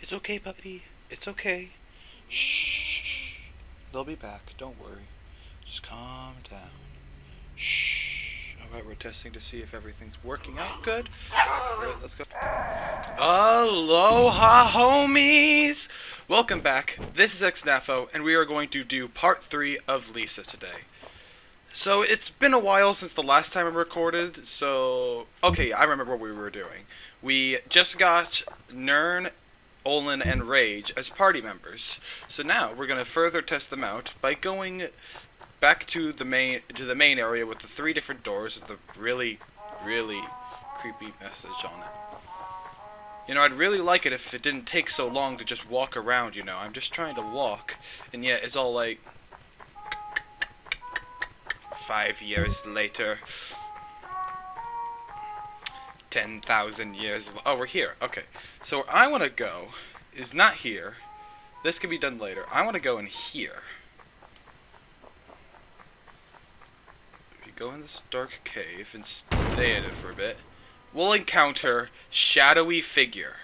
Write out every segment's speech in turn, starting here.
It's okay, puppy. It's okay. Shh. They'll be back. Don't worry. Just calm down. Shh. Alright, we're testing to see if everything's working out good. Alright, let's go. Aloha, homies! Welcome back. This is X-Naut, and we are going to do part 3 of Lisa today. So, it's been a while since the last time I recorded, so... Okay, I remember what we were doing. We just got Nern, Olin, and Rage as party members. So now, we're going to further test them out by going back to the main area with the 3 different doors with the really creepy message on it. You know, I'd really like it if it didn't take so long to just walk around, you know. I'm just trying to walk, and yet it's all like... 5 years later. 10,000 years... Oh, we're here. Okay. So where I want to go is not here. This can be done later. I want to go in here. If you go in this dark cave and stay in it for a bit, we'll encounter shadowy figure.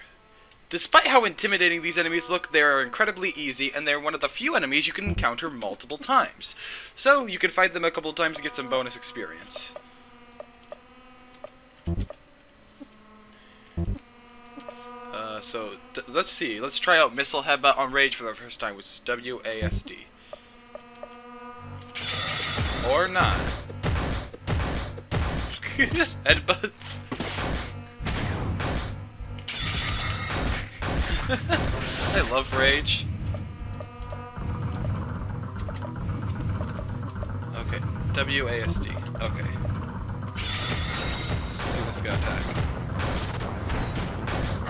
Despite how intimidating these enemies look, they are incredibly easy, and they're one of the few enemies you can encounter multiple times. So, you can fight them a couple of times to get some bonus experience. Let's see. Let's try out Missile Headbutt on Rage for the first time, which is WASD. Or not. Just headbutts. I love Rage. Okay, WASD. Okay. Let's see this guy attack.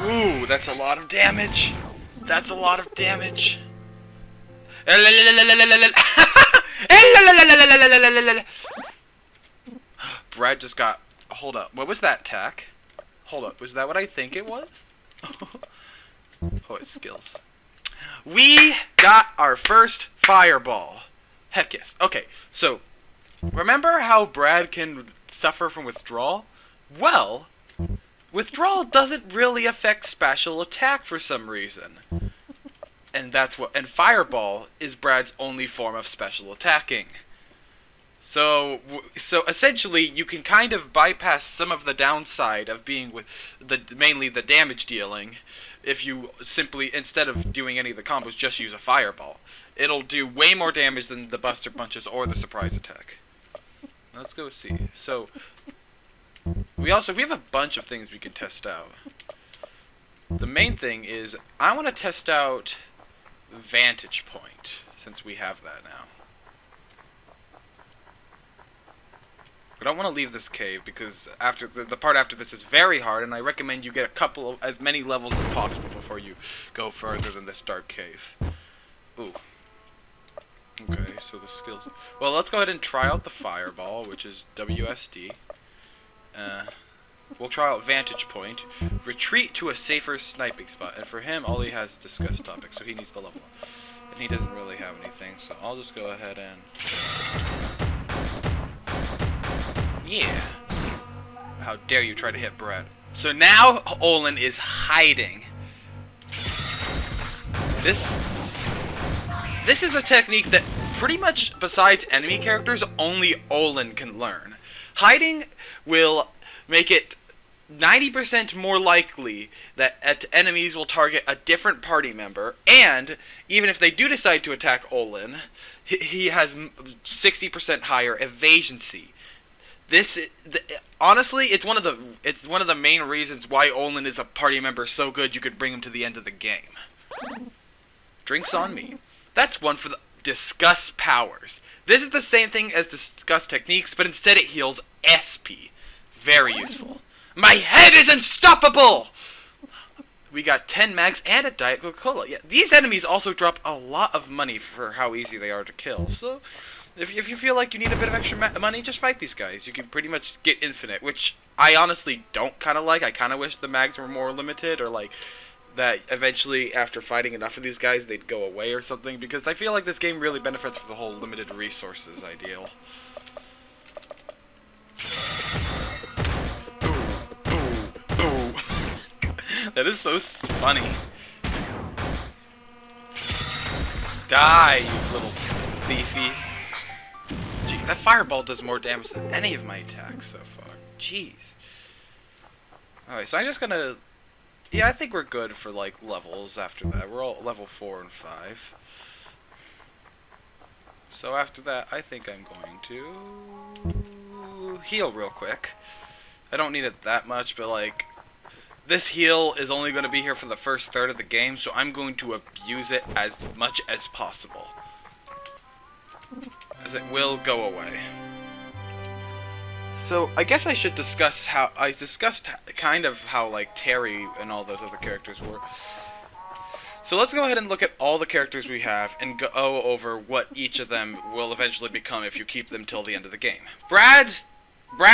Ooh, that's a lot of damage. That's a lot of damage. Brad just got... Hold up. What was that attack? Hold up. Was that what I think it was? Oh, it's skills. We got our first fireball. Heck yes. Okay, so, remember how Brad can suffer from withdrawal? Well, withdrawal doesn't really affect special attack for some reason. And fireball is Brad's only form of special attacking. So essentially, you can kind of bypass some of the downside of being with mainly the damage dealing if you simply, instead of doing any of the combos, just use a fireball. It'll do way more damage than the Buster Punches or the surprise attack. Let's go see. So, we have a bunch of things we can test out. The main thing is, I want to test out Vantage Point, since we have that now. I don't want to leave this cave because after the part after this is very hard, and I recommend you get as many levels as possible before you go further than this dark cave. Ooh. Okay, so the skills. Well, let's go ahead and try out the fireball, which is WSD. We'll try out Vantage Point. Retreat to a safer sniping spot, and for him, all he has is discuss topic, so he needs the level up. And he doesn't really have anything, so I'll just go ahead and... Yeah. How dare you try to hit Brad. So now Olin is hiding. This is a technique that pretty much, besides enemy characters, only Olin can learn. Hiding will make it 90% more likely that enemies will target a different party member, and even if they do decide to attack Olin, he has 60% higher evasioncy. Honestly, it's one of the main reasons why Olin is a party member so good you could bring him to the end of the game. Drinks on me. That's one for the Discuss powers. This is the same thing as Discuss techniques, but instead it heals SP. Very useful. My head is unstoppable! We got 10 mags and a Diet Coca-Cola. Yeah, these enemies also drop a lot of money for how easy they are to kill, so... If you feel like you need a bit of extra money, just fight these guys. You can pretty much get infinite, which I honestly don't kind of like. I kind of wish the mags were more limited, or like that eventually after fighting enough of these guys they'd go away or something, because I feel like this game really benefits from the whole limited resources ideal. Ooh, ooh, ooh. That is so funny. Die, you little thiefy. Gee, that fireball does more damage than any of my attacks so far. Jeez. Alright, so I'm just gonna... Yeah, I think we're good for, like, levels after that. We're all level 4 and 5. So after that, I think I'm going to... heal real quick. I don't need it that much, but, like... This heal is only going to be here for the first third of the game, so I'm going to abuse it as much as possible. As it will go away. So, I guess I should discuss how... I discussed kind of how, like, Terry and all those other characters were. So let's go ahead and look at all the characters we have and go over what each of them will eventually become if you keep them till the end of the game. Brad's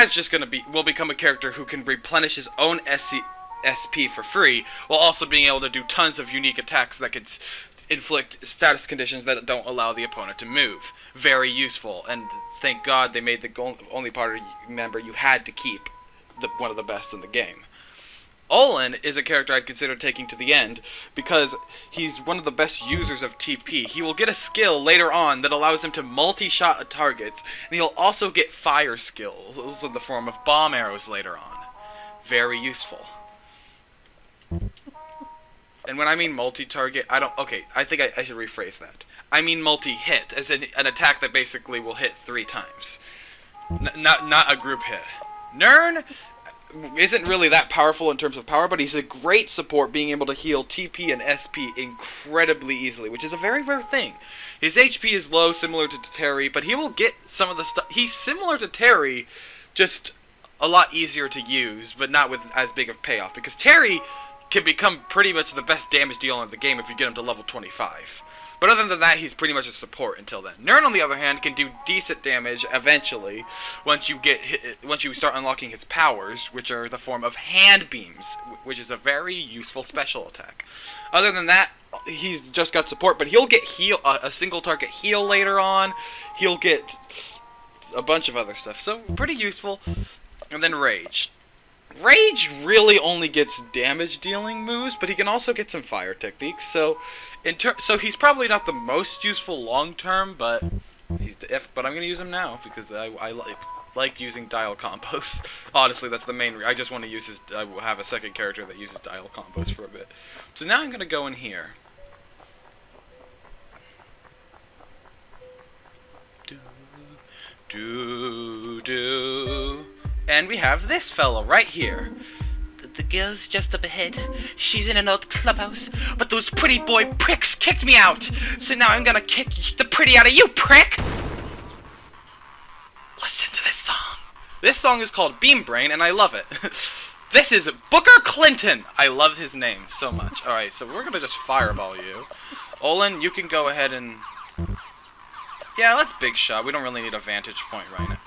just going to will become a character who can replenish his own SP for free, while also being able to do tons of unique attacks that could inflict status conditions that don't allow the opponent to move. Very useful, and thank God they made the only party member you had to keep one of the best in the game. Olin is a character I'd consider taking to the end, because he's one of the best users of TP. He will get a skill later on that allows him to multi-shot targets, and he'll also get fire skills in the form of bomb arrows later on. Very useful. And when I mean multi-target, I think I should rephrase that. I mean multi-hit, as in an attack that basically will hit 3 times. Not a group hit. Nern isn't really that powerful in terms of power, but he's a great support, being able to heal TP and SP incredibly easily, which is a very rare thing. His HP is low, similar to Terry, but he will get some of the stuff. He's similar to Terry, just a lot easier to use, but not with as big of payoff, because Terry can become pretty much the best damage dealer in the game if you get him to level 25. But other than that, he's pretty much a support until then. Nern, on the other hand, can do decent damage eventually once you start unlocking his powers, which are the form of hand beams, which is a very useful special attack. Other than that, he's just got support, but he'll get a single target heal later on. He'll get a bunch of other stuff, so pretty useful. And then Rage. Rage really only gets damage dealing moves, but he can also get some fire techniques. So he's probably not the most useful long term, but but I'm gonna use him now because I like using dial combos. Honestly, that's the main reason. I just want to use I have a second character that uses dial combos for a bit. So now I'm gonna go in here. And we have this fellow right here. The girl's just up ahead. She's in an old clubhouse, but those pretty boy pricks kicked me out. So now I'm gonna kick the pretty out of you, prick! Listen to this song. This song is called Beam Brain, and I love it. This is Booker Clinton. I love his name so much. Alright, so we're gonna just fireball you. Olin, you can go ahead and... Yeah, let's big shot. We don't really need a vantage point right now.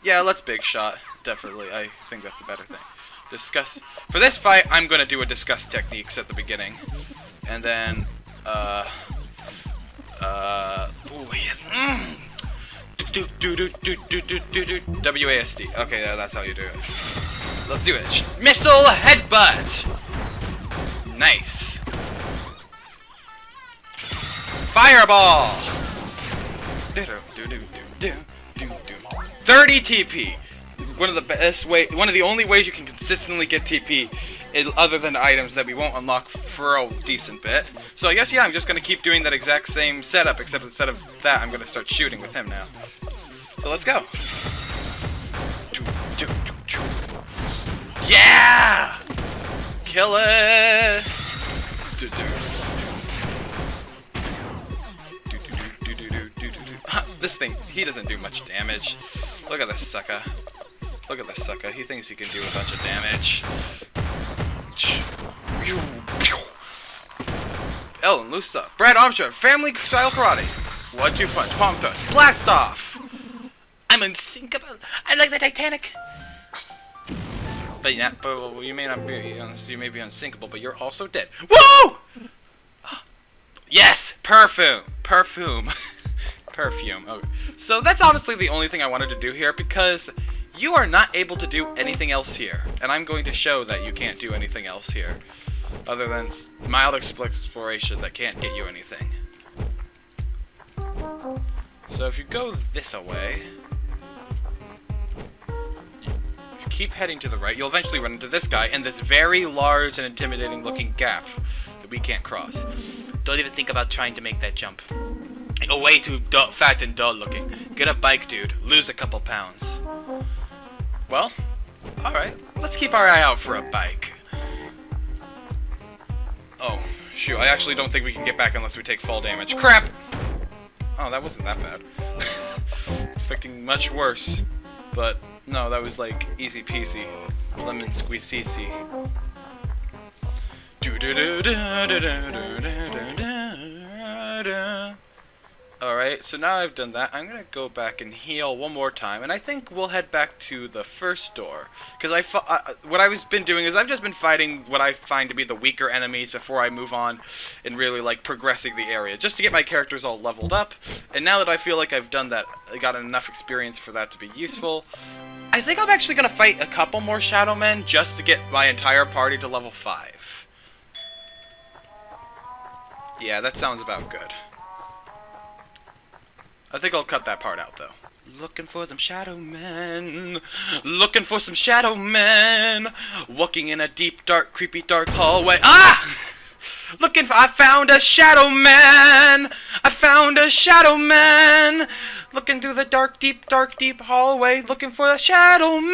Yeah, let's big shot. Definitely, I think that's a better thing. Discuss. For this fight, I'm gonna do a discuss techniques at the beginning, and then WASD. Okay, that's how you do it. Let's do it. Missile headbutt. Nice. Fireball. 30 TP. One of the only ways you can consistently get TP, other than items that we won't unlock for a decent bit. So I guess, yeah, I'm just gonna keep doing that exact same setup, except instead of that, I'm gonna start shooting with him now. So let's go. Yeah! Kill it! This thing, he doesn't do much damage. Look at this sucker. Look at this sucker. He thinks he can do a bunch of damage. Ellen, loose up. Brad Armstrong, family style karate. 1-2 punch, palm thrust, blast off. I'm unsinkable. I'm like the Titanic. But yeah, you may not be. You may be unsinkable, but you're also dead. Woo! Yes, perfume. Perfume. Okay. So that's honestly the only thing I wanted to do here, because you are not able to do anything else here, and I'm going to show that you can't do anything else here. other than mild exploration that can't get you anything. So if you go this away, if you keep heading to the right, you'll eventually run into this guy and this very large and intimidating looking gap that we can't cross. Don't even think about trying to make that jump. You're way too fat and dull looking. Get a bike, dude. Lose a couple pounds. Well, alright. Let's keep our eye out for a bike. Oh, shoot. I actually don't think we can get back unless we take fall damage. Crap! Oh, that wasn't that bad. Expecting much worse. But, no, that was like easy peasy. Lemon squeezy. Alright, so now I've done that, I'm gonna go back and heal one more time, and I think we'll head back to the first door. Because what I've been doing is I've just been fighting what I find to be the weaker enemies before I move on and really, like, progressing the area, just to get my characters all leveled up. And now that I feel like I've done that, I got enough experience for that to be useful, I think I'm actually gonna fight a couple more Shadow Men just to get my entire party to level 5. Yeah, that sounds about good. I think I'll cut that part out, though. Looking for some shadow men. Looking for some shadow men. Walking in a deep, dark, creepy, dark hallway. Ah! I found a shadow man. I found a shadow man. Looking through the dark, deep hallway. Looking for a shadow man.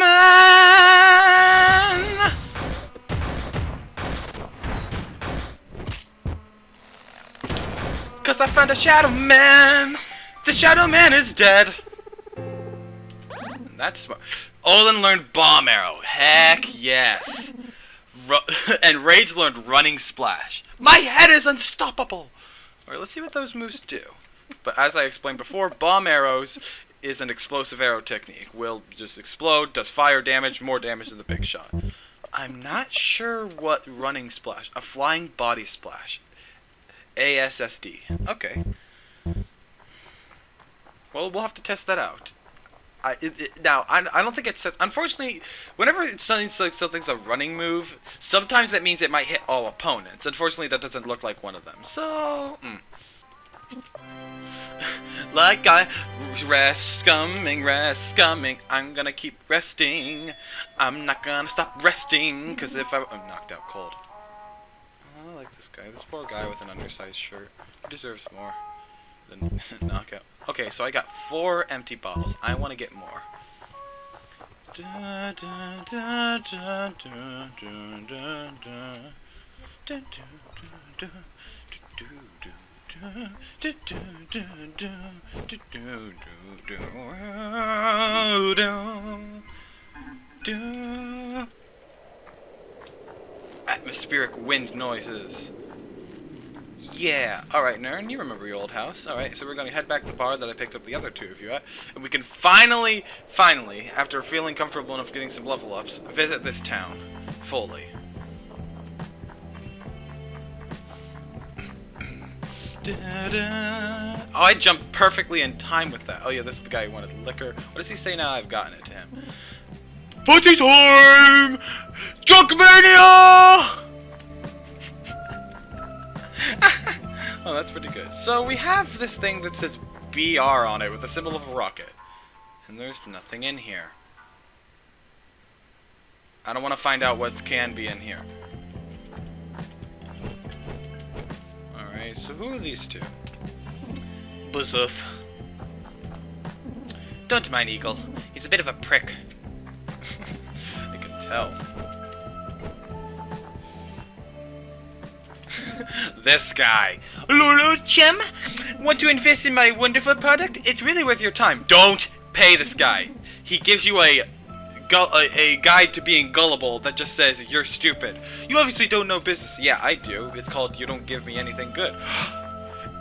Cause I found a shadow man. The Shadow Man is dead! That's smart. Olin learned Bomb Arrow. Heck yes. And Rage learned Running Splash. My head is unstoppable! Alright, let's see what those moves do. But as I explained before, Bomb Arrows is an explosive arrow technique. Will just explode, does fire damage, more damage than the big shot. I'm not sure what Running Splash. A Flying Body Splash. ASSD. Okay. Well, we'll have to test that out. I don't think it says... Unfortunately, whenever it sounds like something's a running move, sometimes that means it might hit all opponents. Unfortunately, that doesn't look like one of them. So... Like rest scumming, I'm gonna keep resting. I'm not gonna stop resting, because if I'm knocked out cold. Oh, I like this guy. This poor guy with an undersized shirt. He deserves more than knockout. Okay, so I got 4 empty bottles. I want to get more. Atmospheric wind noises. Yeah. Alright, Nern, you remember your old house. Alright, so we're going to head back to the bar that I picked up the other 2 of you at. And we can finally, after feeling comfortable enough getting some level ups, visit this town. Fully. Oh, I jumped perfectly in time with that. Oh yeah, this is the guy who wanted liquor. What does he say now? I've gotten it to him. Party time! Junkmania! Oh, that's pretty good. So we have this thing that says BR on it with the symbol of a rocket. And there's nothing in here. I don't want to find out what can be in here. Alright, so who are these 2? Buzzoof. Don't mind Eagle. He's a bit of a prick. I can tell. This guy. Lulu Chim, want to invest in my wonderful product? It's really worth your time. Don't pay this guy. He gives you a guide to being gullible that just says you're stupid. You obviously don't know business. Yeah, I do. It's called You Don't Give Me Anything Good.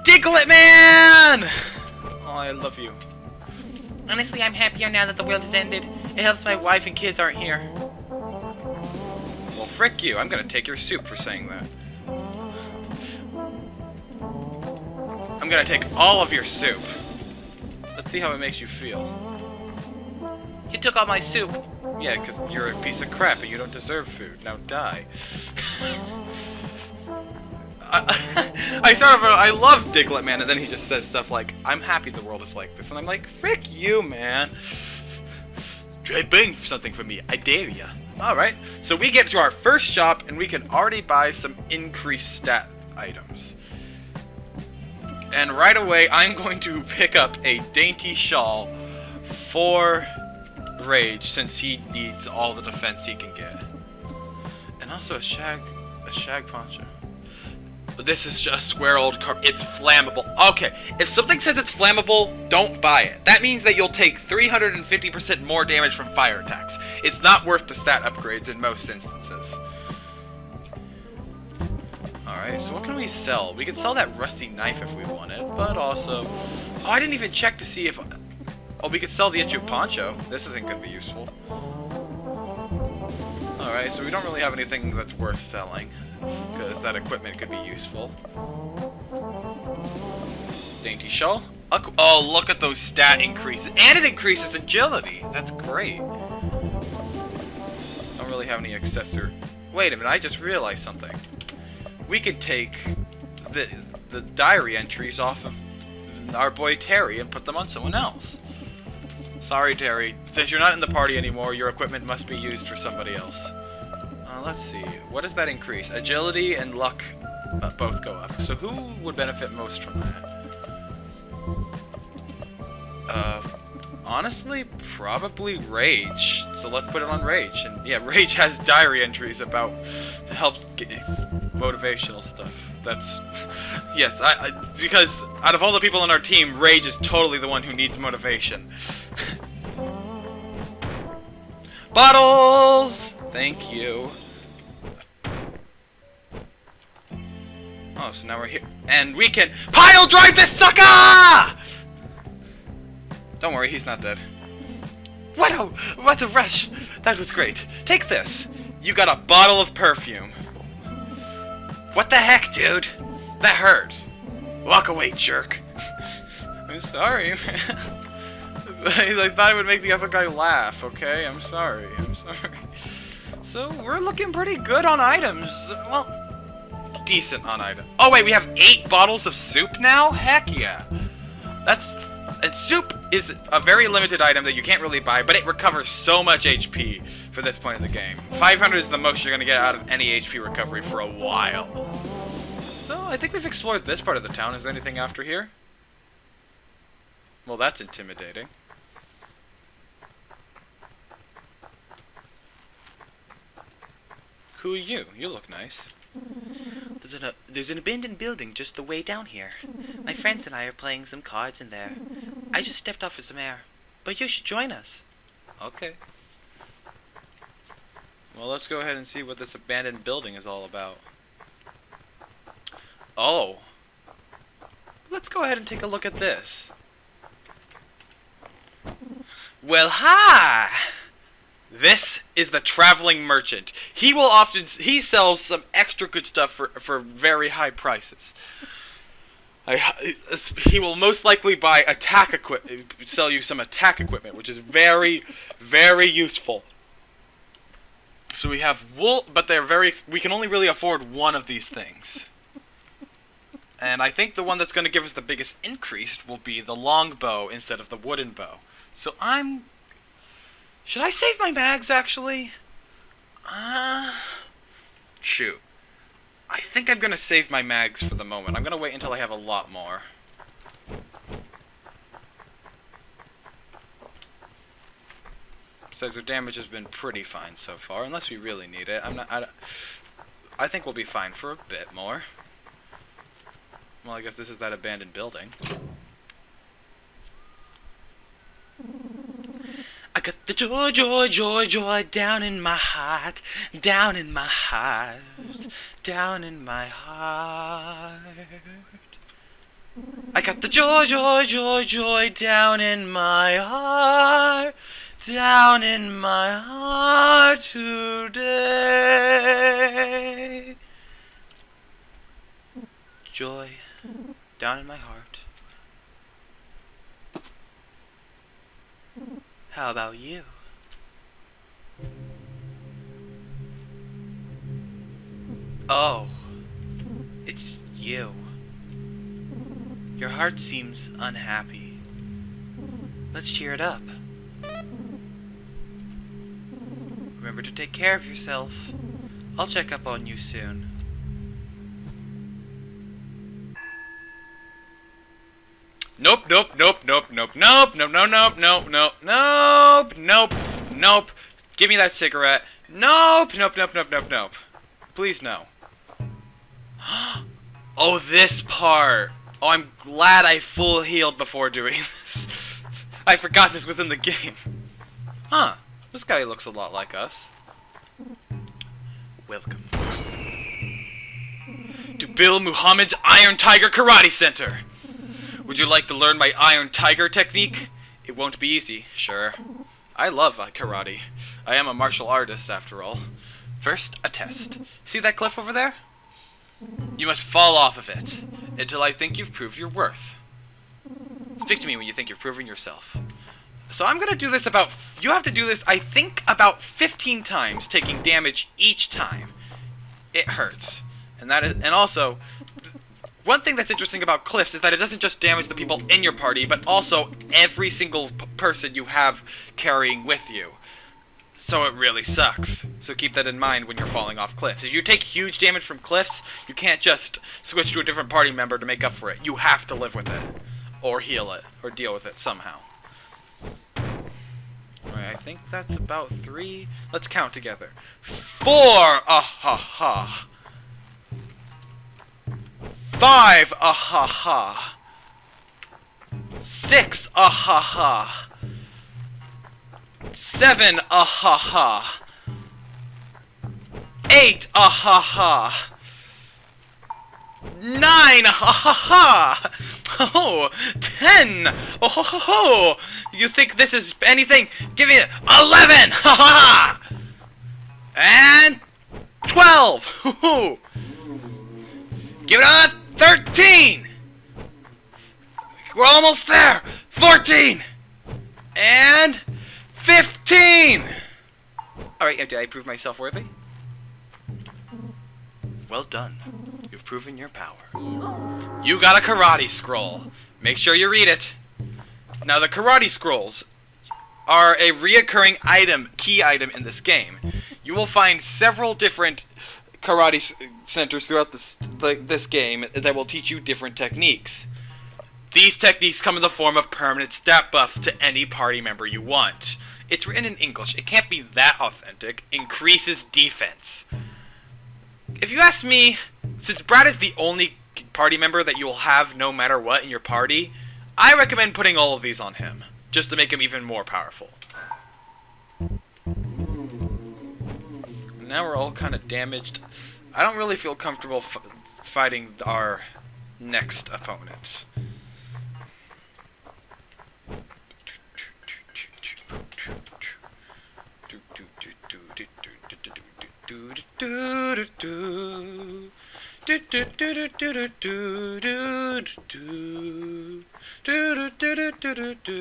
Diglett Man! Oh, I love you. Honestly, I'm happier now that the world has ended. It helps my wife and kids aren't here. Well, frick you. I'm gonna take your soup for saying that. I'm gonna take all of your soup. Let's see how it makes you feel. You took all my soup. Yeah, because you're a piece of crap and you don't deserve food. Now die. I love Diglett, man, and then he just says stuff like, "I'm happy the world is like this," and I'm like, "Frick you, man! Try buying something for me, I dare ya." All right, so we get to our first shop, and we can already buy some increased stat items. And right away, I'm going to pick up a dainty shawl for Rage, since he needs all the defense he can get, and also a shag poncho. But this is just square old car. It's flammable. Okay, if something says it's flammable, don't buy it. That means that you'll take 350% more damage from fire attacks. It's not worth the stat upgrades in most instances. Alright, so what can we sell? We could sell that rusty knife if we wanted, but also... Oh, I didn't even check to see if... Oh, we could sell the Itchu poncho. This isn't going to be useful. Alright, so we don't really have anything that's worth selling, because that equipment could be useful. Dainty shawl. Oh, look at those stat increases. And it increases agility. That's great. Don't really have any accessory. Wait a minute, I just realized something. We could take the diary entries off of our boy Terry and put them on someone else. Sorry, Terry. Since you're not in the party anymore, your equipment must be used for somebody else. Let's see. What does that increase? Agility and luck both go up. So who would benefit most from that? Honestly, probably Rage. So let's put it on Rage. And yeah, Rage has diary entries about to help get motivational stuff. That's... Yes, because out of all the people on our team, Rage is totally the one who needs motivation. Bottles! Thank you. Oh, so now we're here. And we can pile drive this sucker! Don't worry, he's not dead. What a rush! That was great. Take this. You got a bottle of perfume. What the heck, dude? That hurt. Walk away, jerk. I'm sorry, man. I thought it would make the other guy laugh, okay? I'm sorry. So, we're looking pretty good on items. Well, decent on items. Oh, wait, we have 8 bottles of soup now? Heck yeah. And soup is a very limited item that you can't really buy, but it recovers so much HP for this point in the game. 500 is the most you're going to get out of any HP recovery for a while. So, I think we've explored this part of the town. Is there anything after here? Well, that's intimidating. Who are you? You look nice. There's an abandoned building just the way down here. My friends and I are playing some cards in there. I just stepped off for some air, but you should join us. Okay. Well, let's go ahead and see what this abandoned building is all about. Oh. Let's go ahead and take a look at this. Well, hi! This is the traveling merchant. He sells some extra good stuff for very high prices. He will most likely buy sell you some attack equipment, which is very, very useful. So we have wool, but we can only really afford one of these things. And I think the one that's going to give us the biggest increase will be the long bow instead of the wooden bow. So should I save my mags, actually? Shoot. I think I'm going to save my mags for the moment. I'm going to wait until I have a lot more. Besides, their damage has been pretty fine so far, unless we really need it. I think we'll be fine for a bit more. Well, I guess this is that abandoned building. I got the joy, joy, joy, joy down in my heart, down in my heart, down in my heart. I got the joy, joy, joy, joy down in my heart, down in my heart today. Joy down in my heart. How about you? Oh. It's You. Your heart seems unhappy. Let's cheer it up. Remember to take care of yourself. I'll check up on you soon. Nope, nope, nope, nope, nope, nope, nope, nope, nope, nope, nope, nope, nope, nope. Give me that cigarette. Nope, nope, nope, nope, nope, nope. Please no. Oh, this part. Oh, I'm glad I full healed before doing this. I forgot this was in the game. Huh. This guy looks a lot like us. Welcome to Bill Muhammad's Iron Tiger Karate Center. Would you like to learn my Iron Tiger technique? It won't be easy, sure. I love karate. I am a martial artist, after all. First, a test. See that cliff over there? You must fall off of it until I think you've proved your worth. Speak to me when you think you've proven yourself. So I'm gonna do this about... You have to do this, I think, about 15 times, taking damage each time. It hurts. And also... One thing that's interesting about cliffs is that it doesn't just damage the people in your party, but also every single person you have carrying with you. So it really sucks. So keep that in mind when you're falling off cliffs. If you take huge damage from cliffs, you can't just switch to a different party member to make up for it. You have to live with it. Or heal it. Or deal with it somehow. Alright, I think that's about 3. Let's count together. 4! Ah-ha-ha. 5, ah-ha-ha. 6, ah-ha-ha. 7, ah-ha-ha. 8, ah-ha-ha. 9, ah-ha-ha. Oh, 10, oh-ho-ho-ho. You think this is anything? Give me 11, ha-ha-ha. And 12, hoo-hoo. Give it a 13! We're almost there! 14! And 15! Alright, did I prove myself worthy? Well done. You've proven your power. You got a karate scroll. Make sure you read it. Now, the karate scrolls are a reoccurring item, key item in this game. You will find several different karate centers throughout this game that will teach you different techniques. These techniques come in the form of permanent stat buffs to any party member you want. It's written in English. It can't be that authentic. Increases defense. If you ask me, since Brad is the only party member that you will have no matter what in your party, I recommend putting all of these on him, just to make him even more powerful. Now we're all kind of damaged. I don't really feel comfortable fighting our next opponent. I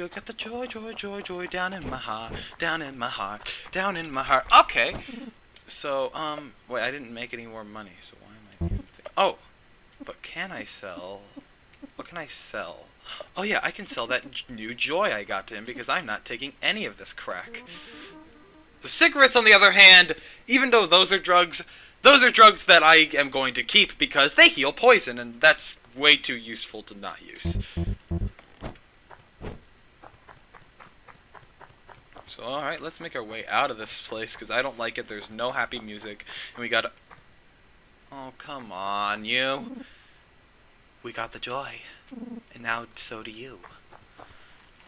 got the joy, joy, joy, joy down in my heart, down in my heart, down in my heart. Okay. So, wait, I didn't make any more money, so why am I even thinking? Oh, but can I sell? What can I sell? Oh yeah, I can sell that new joy I got to him because I'm not taking any of this crack. The cigarettes, on the other hand, even though those are drugs that I am going to keep because they heal poison, and that's way too useful to not use. So, alright, let's make our way out of this place, because I don't like it. There's no happy music, and we gotta... Oh, come on, you. We got the joy, and now so do you.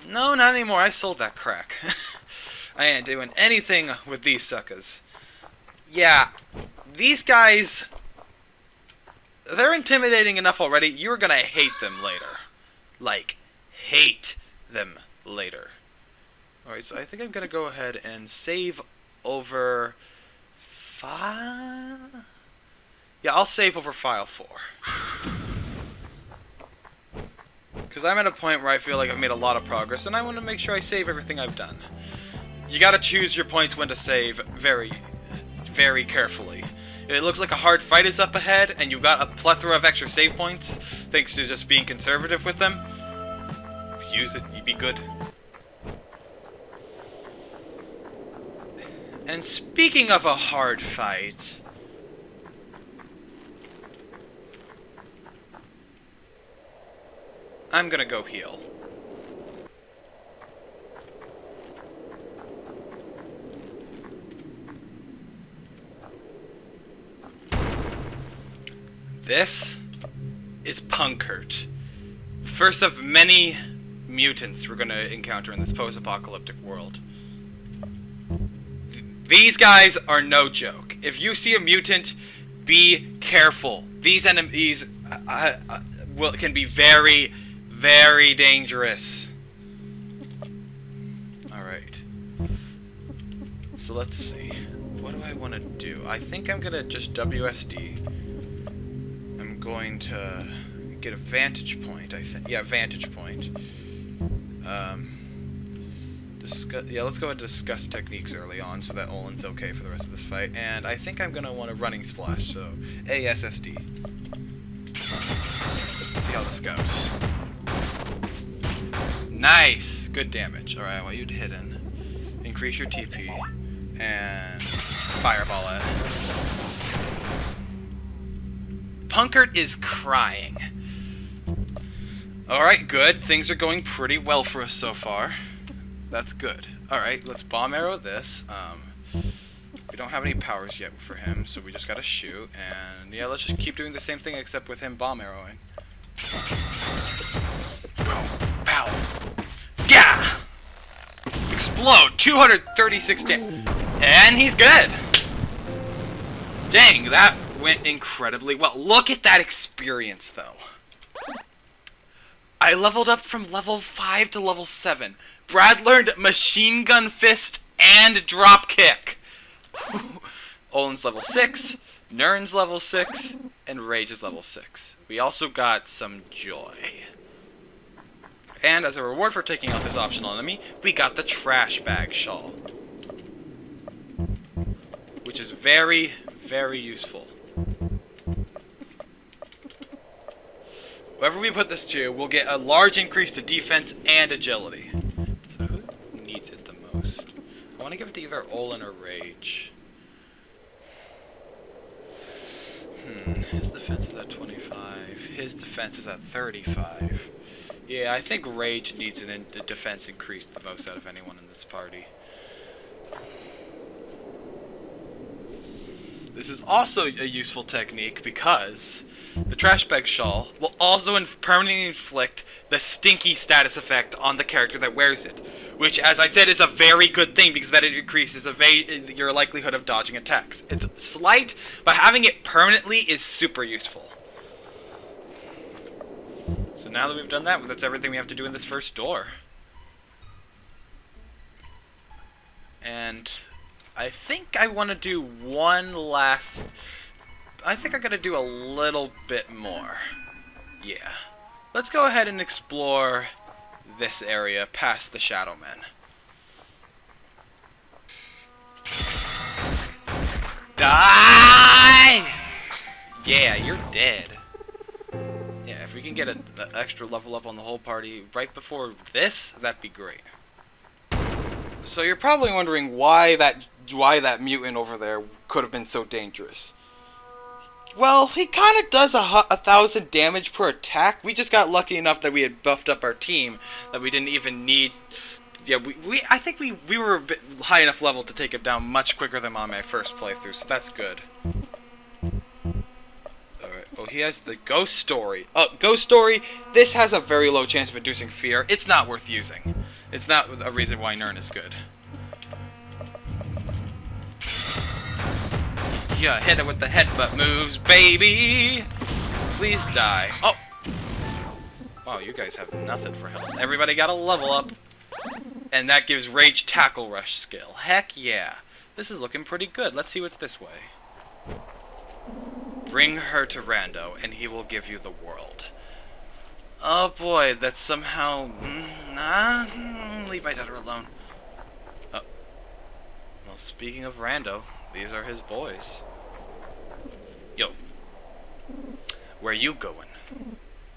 No, not anymore. I sold that crack. I ain't doing anything with these suckers. Yeah, these guys... They're intimidating enough already. You're gonna hate them later. Like, hate them later. Alright, so I think I'm gonna go ahead and save over file... Yeah, I'll save over file 4. Because I'm at a point where I feel like I've made a lot of progress, and I want to make sure I save everything I've done. You gotta choose your points when to save very, very carefully. It looks like a hard fight is up ahead, and you've got a plethora of extra save points, thanks to just being conservative with them. Use it, you'd be good. And speaking of a hard fight... I'm gonna go heal. This is Punkert. The first of many mutants we're gonna encounter in this post-apocalyptic world. These guys are no joke. If you see a mutant, be careful. These enemies can be very, very dangerous. Alright. So let's see. What do I want to do? I think I'm gonna just WSD. I'm going to get a vantage point, I think. Yeah, vantage point. Let's go ahead and discuss techniques early on so that Olin's okay for the rest of this fight. And I think I'm going to want a running splash, so ASSD. See how this goes. Nice! Good damage. Alright, I want you to hit in. Increase your TP. And fireball it. Punkert is crying. Alright, good. Things are going pretty well for us so far. That's good. Alright, let's bomb arrow this. We don't have any powers yet for him, so we just gotta shoot. And yeah, let's just keep doing the same thing except with him bomb arrowing. Pow! Yeah! Explode! 236 damage. And he's good! Dang, that went incredibly well. Look at that experience, though. I leveled up from level 5 to level 7. Brad learned Machine Gun Fist and Drop Kick. Olin's level 6, Nern's level 6, and Rage is level 6. We also got some Joy. And as a reward for taking out this optional enemy, we got the Trash Bag Shawl. Which is very, very useful. Whoever we put this to will get a large increase to defense and agility. So who needs it the most? I want to give it to either Olin or Rage. His defense is at 25. His defense is at 35. Yeah, I think Rage needs a defense increase the most out of anyone in this party. This is also a useful technique because the Trash Bag Shawl will also permanently inflict the Stinky status effect on the character that wears it, which, as I said, is a very good thing because that it increases your likelihood of dodging attacks. It's slight, but having it permanently is super useful. So now that we've done that, that's everything we have to do in this first door. And I think I want to do one last... I think I'm going to do a little bit more. Yeah. Let's go ahead and explore this area past the Shadow Men. Die! Yeah, you're dead. Yeah, if we can get an extra level up on the whole party right before this, that'd be great. So you're probably wondering why that mutant over there could have been so dangerous. Well, he kind of does 1,000 damage per attack. We just got lucky enough that we had buffed up our team that we didn't even need. Yeah, I think we were a bit high enough level to take him down much quicker than on my first playthrough, so that's good. Alright, oh, he has the Ghost Story. Ghost Story, this has a very low chance of inducing fear. It's not worth using. It's not a reason why Nern is good. Yeah, hit it with the headbutt moves, baby! Please die. Oh! Wow, you guys have nothing for health. Everybody got a level up. And that gives Rage Tackle Rush skill. Heck yeah. This is looking pretty good. Let's see what's this way. Bring her to Rando, and he will give you the world. Oh boy, that's somehow... leave my daughter alone. Oh. Well, speaking of Rando, these are his boys. Yo. Where you going?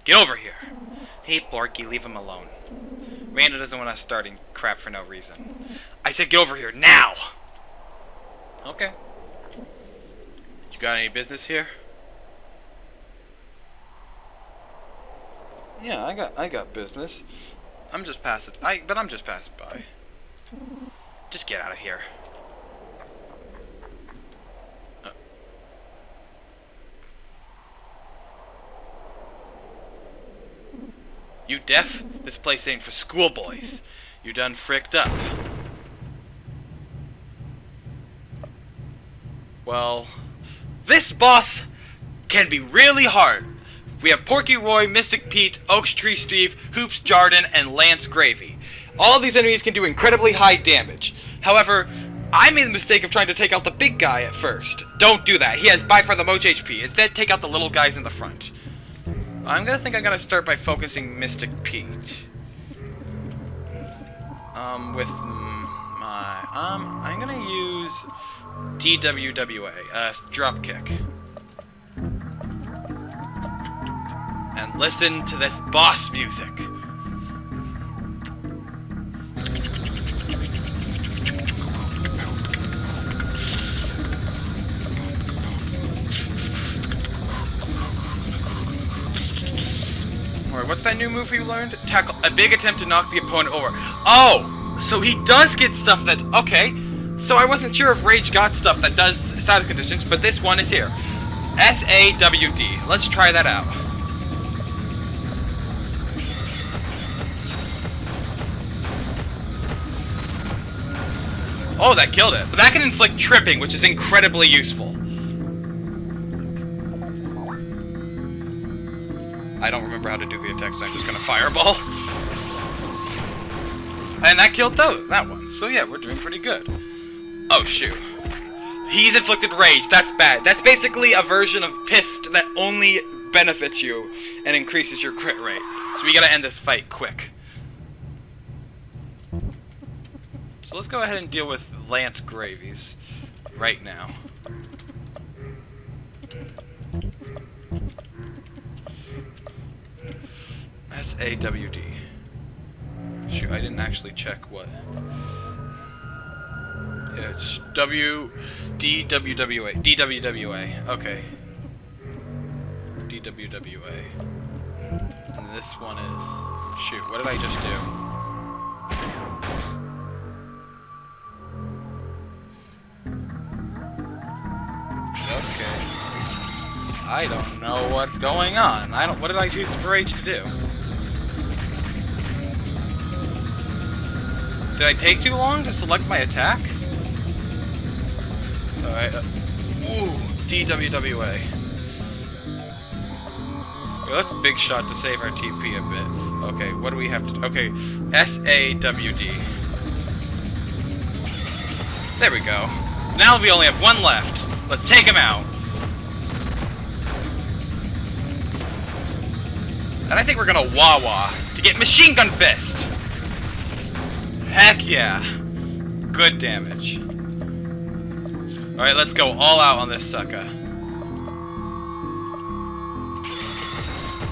Get over here. Hey, Porky, leave him alone. Randa doesn't want us starting crap for no reason. I said get over here, now! Okay. You got any business here? Yeah, I got business. I'm just passing by. Just get out of here. You deaf? This place ain't for schoolboys. You done fricked up. Well, this boss can be really hard. We have Porky Roy, Mystic Pete, Oak Tree Steve, Hoops Jarden, and Lance Gravy. All of these enemies can do incredibly high damage. However, I made the mistake of trying to take out the big guy at first. Don't do that. He has by far the most HP. Instead, take out the little guys in the front. I'm gonna start by focusing Mystic Pete. With my I'm gonna use DWWA, drop kick. And listen to this boss music. Alright, what's that new move we learned? Tackle. A big attempt to knock the opponent over. Oh! So he does get stuff that... Okay. So I wasn't sure if Rage got stuff that does status conditions, but this one is here. SAWD. Let's try that out. Oh, that killed it. But that can inflict tripping, which is incredibly useful. I don't remember how to do the attack, so I'm just gonna fireball. And that killed that one. So yeah, we're doing pretty good. Oh, shoot. He's inflicted rage. That's bad. That's basically a version of pissed that only benefits you and increases your crit rate. So we gotta end this fight quick. So let's go ahead and deal with Lance Gravies right now. SAWD. Shoot, I didn't actually check what. Yeah, it's DWWA. DWWA. Okay. DWWA. And this one is... Shoot, what did I just do? Okay. I don't know what's going on. What did I choose for Rage to do? Did I take too long to select my attack? Alright. Ooh, DWWA. Well, that's a big shot to save our TP a bit. Okay, what do we have to do? Okay, SAWD. There we go. Now we only have one left. Let's take him out. And I think we're gonna wah-wah to get Machine Gun Fist. Heck yeah. Good damage. Alright, let's go all out on this sucker.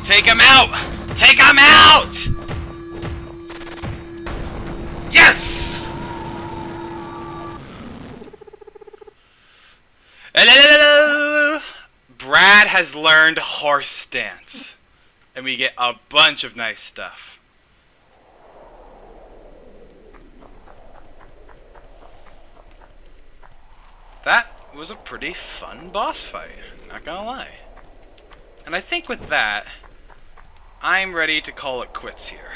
Take him out! Take him out! Yes! Brad has learned horse stance. And we get a bunch of nice stuff. That was a pretty fun boss fight, not gonna lie. And I think with that, I'm ready to call it quits here.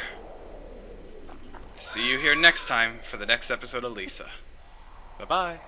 See you here next time for the next episode of Lisa. Bye-bye.